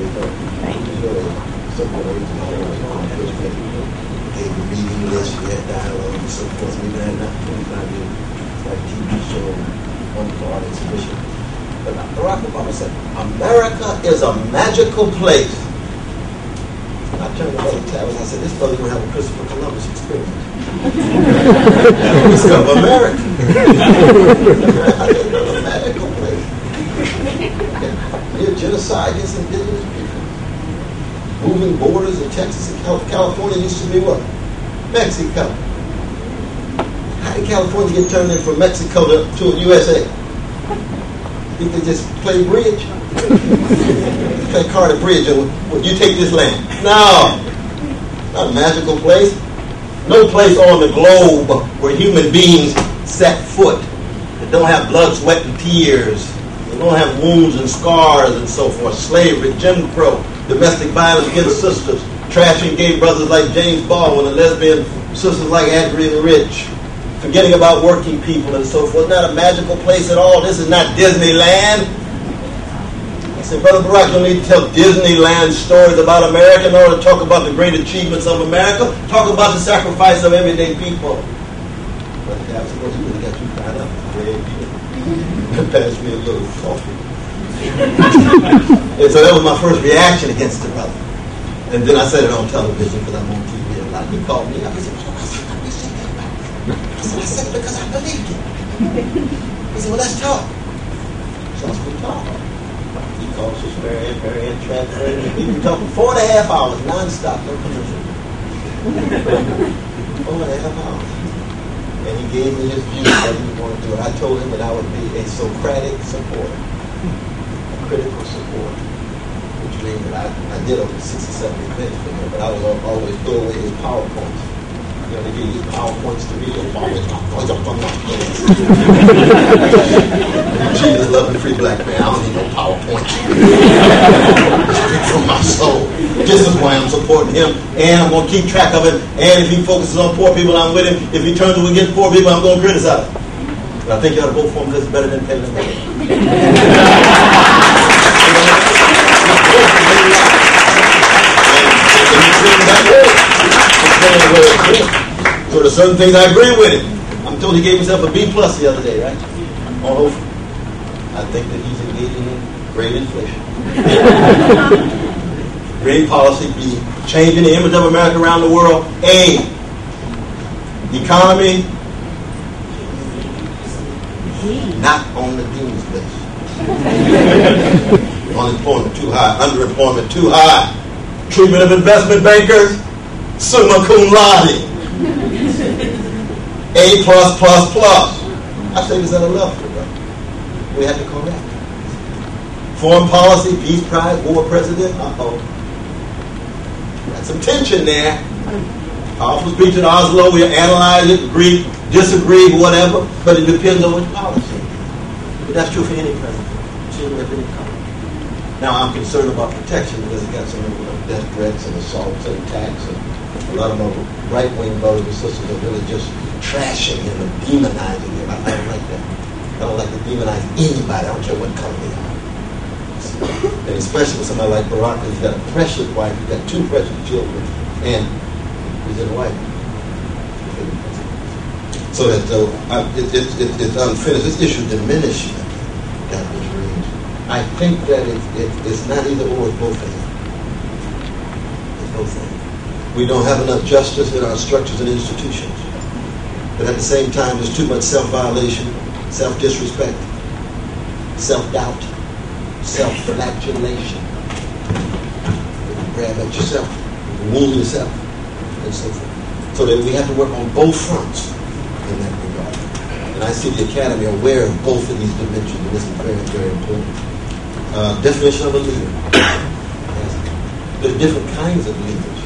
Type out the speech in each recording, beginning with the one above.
Gave a reading list, we had dialogue and so forth. We've had that 25 years, like TV show, wonderful art exhibition. But Barack Obama said, America is a magical place. I turned to Brother Tavis, I said, this brother going to have a Christopher Columbus experience. Discover America. It's a magical place. Near genocide against indigenous people. Moving borders in Texas and California used to be what? Mexico. How did California get turned in from Mexico to USA? Think they just play bridge? Play card at bridge and well, you take this land. No. Not a magical place. No place on the globe where human beings set foot. That don't have blood, sweat, and tears. They don't have wounds and scars and so forth. Slavery, Jim Crow. Domestic violence against sisters, trashing gay brothers like James Baldwin and lesbian sisters like Adrienne Rich, forgetting about working people and so forth. Not a magical place at all. This is not Disneyland. I said, Brother Barack, you don't need to tell Disneyland stories about America in order to talk about the great achievements of America. Talk about the sacrifice of everyday people. Brother Tavis, you really got you fired up. Pass me a little coffee. And so that was my first reaction against the brother. And then I said it on television because I'm on TV a lot. He called me up. He said, why you say that about me? I said it because I believed it. He said, well, let's talk. So we talked. He called us very interesting. We were talking 4.5 hours, non-stop, no commercial. 4.5 hours. And he gave me his view of what he wanted to do. And I told him that I would be a Socratic supporter. Critical support, which means that I did over 60-70 events for him, but I was always throw away his PowerPoints. You know, they give you PowerPoints to read. Jesus, loving free black man. I don't need no PowerPoints. Speak from my soul. This is why I'm supporting him, and I'm going to keep track of it. And if he focuses on poor people, I'm with him. If he turns against poor people, I'm going to criticize him. But I think you ought to vote for him because it's better than Taylor. So there's certain things I agree with him. I'm told he gave himself a B+ the other day, right? On Oprah. I think that he's engaging in great inflation. Great policy, B, changing the image of America around the world. A, the economy, not on the dean's list. Unemployment too high, underemployment too high. Treatment of investment bankers, summa cum laude. A+++. I say this out of love for it, bro. We have to correct. Foreign policy, peace prize, war president. Got some tension there. Powerful speech in Oslo. We analyze it, agree, disagree, whatever. But it depends on which policy. But that's true for any president. Now I'm concerned about protection because it got some death threats and assaults and attacks, and a lot of my right-wing brothers and sisters are really just trashing him and demonizing him. I don't like that. I don't like to demonize anybody. I don't care what color they are. And especially with somebody like Barack, he's got a precious wife, he's got 2 precious children, and he's in a wife. So that it's unfinished. This issue diminishment. I think that it's not either or, it's both things. It's both things. We don't have enough justice in our structures and institutions. But at the same time, there's too much self-violation, self-disrespect, self-doubt, self-flagellation. Grab at yourself, wound yourself, and so forth. So that we have to work on both fronts in that regard. And I see the Academy aware of both of these dimensions, and this is very, very important. Definition of a leader. There's different kinds of leaders.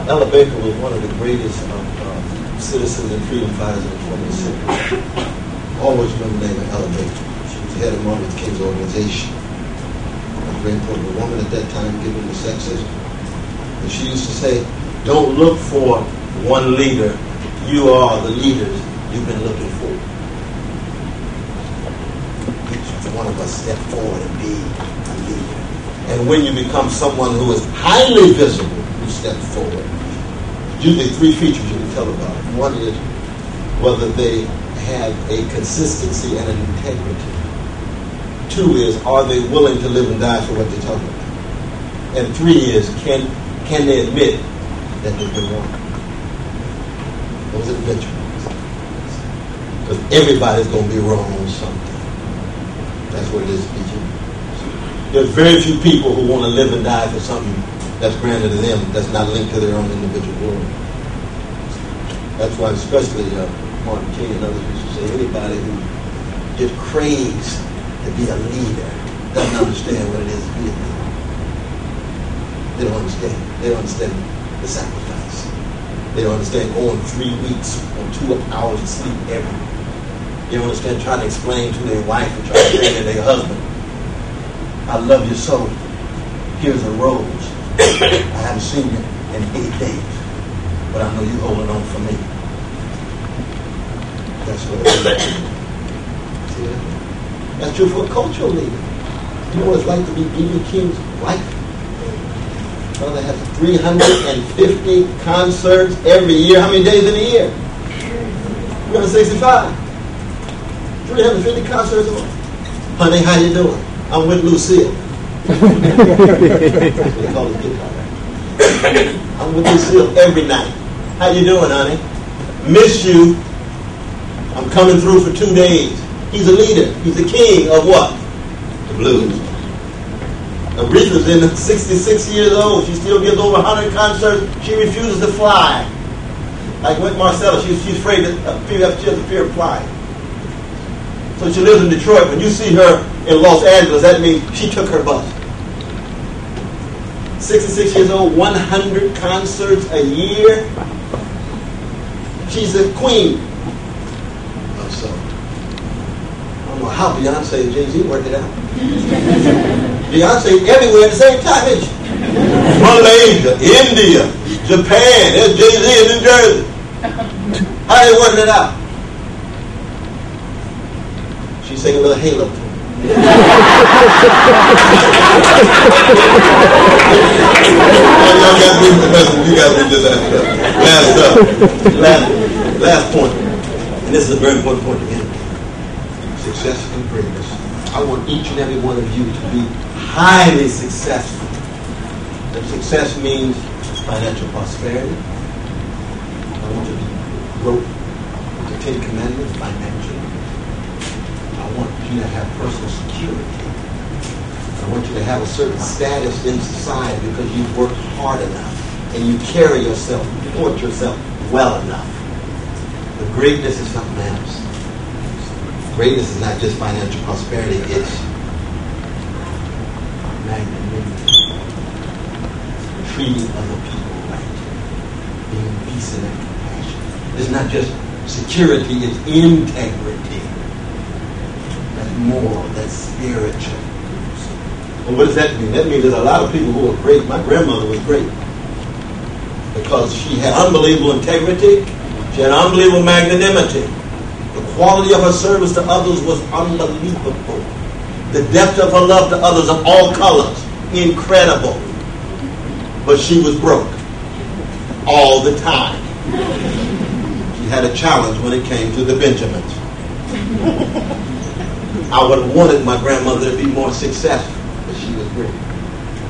Ella Baker was one of the greatest citizens and freedom fighters in the 20th century. Always remember the name of Ella Baker. She was head of Martin Luther King's organization. Very important. A woman at that time given the sexism. And she used to say, don't look for one leader. You are the leaders you've been looking for. Each one of us step forward and be a leader. And when you become someone who is highly visible, you step forward. Usually three features you can tell about. One is whether they have a consistency and an integrity. Two is, are they willing to live and die for what they're talking about? And three is, can they admit that they've been wrong? Those are the benchmarks. Because everybody's going to be wrong on something. That's what it is to be human. There's very few people who want to live and die for something that's granted to them, that's not linked to their own individual world. That's why especially Martin King and others used to say, anybody who just craves to be a leader doesn't understand what it is to be a leader. They don't understand. They don't understand the sacrifice. They don't understand going 3 weeks on 2 hours of sleep every day. They don't understand trying to explain to their wife and trying to explain to their husband, I love you so. Here's a rose. I haven't seen you in 8 days, but I know you're holding on for me. That's what it is. See that? That's true for a cultural leader. You know what it's like to be B.B. King's wife? Well, they have 350 concerts every year. How many days in a year? 365. 350 concerts a month. Honey, how you doing? I'm with Lucille. They call it guitar. I'm with Lucille every night. How you doing, honey? Miss you. I'm coming through for 2 days. He's a leader. He's the king of what? The blues. Aretha's in 66 years old. She still gives over 100 concerts. She refuses to fly. Like with Marcella, she's afraid that she has a fear of flying. So she lives in Detroit. When you see her in Los Angeles, that means she took her bus. 66 years old, 100 concerts a year. She's a queen. So, I don't know how Beyonce and Jay-Z worked it out. Beyonce everywhere at the same time, isn't she? Malaysia, India, Japan, there's Jay-Z in New Jersey. How are they working it out? She sang a little Halo to him. Y'all got to read the message. You got to read this last point. And this is a very important point again. Success and greatness. I want each and every one of you to be highly successful. And success means financial prosperity. I want you to grow the 10 Commandments financially. I want you to have personal security. I want you to have a certain status in society because you've worked hard enough and you carry yourself, you support yourself well enough. But greatness is something else. Greatness is not just financial prosperity, it's magnanimity, treating other people right, being decent and compassionate. It's not just security, it's integrity. That's moral, that's spiritual. Well, what does that mean? That means there's a lot of people who are great. My grandmother was great because she had unbelievable integrity, she had unbelievable magnanimity. The quality of her service to others was unbelievable. The depth of her love to others of all colors, incredible. But she was broke all the time. She had a challenge when it came to the Benjamins. I would have wanted my grandmother to be more successful, but she was great.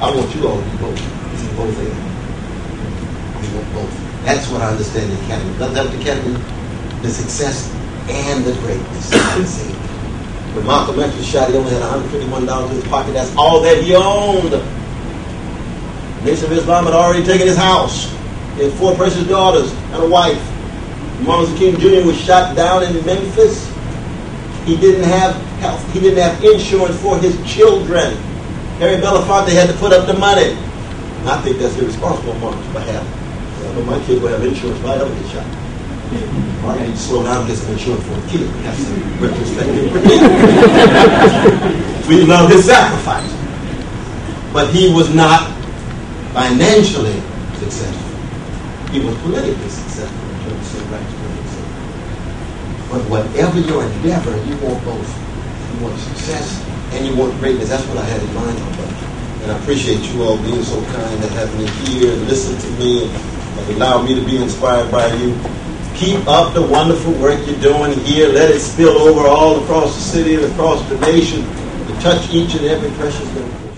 I want you all to be both. Both of them. I want both. That's what I understand the academy. That's the academy, the success and the greatness. When Malcolm X was shot, he only had $151 in his pocket. That's all that he owned. The Nation of Islam had already taken his house. He had 4 precious daughters and a wife. Martin Luther King Jr. was shot down in Memphis. He didn't have health. He didn't have insurance for his children. Harry Belafonte had to put up the money. And I think that's irresponsible on Martin's behalf. But my kids will have insurance if I ever get shot. Or I need to slow down and get some insurance for a kid. Have some retrospective protection. We love his sacrifice. But he was not financially successful. He was politically successful in terms of civil rights. But whatever your endeavor, you want both. You want success and you want greatness. That's what I had in mind on that. And I appreciate you all being so kind to have me here and listen to me and allow me to be inspired by you. Keep up the wonderful work you're doing here. Let it spill over all across the city and across the nation to touch each and every precious one.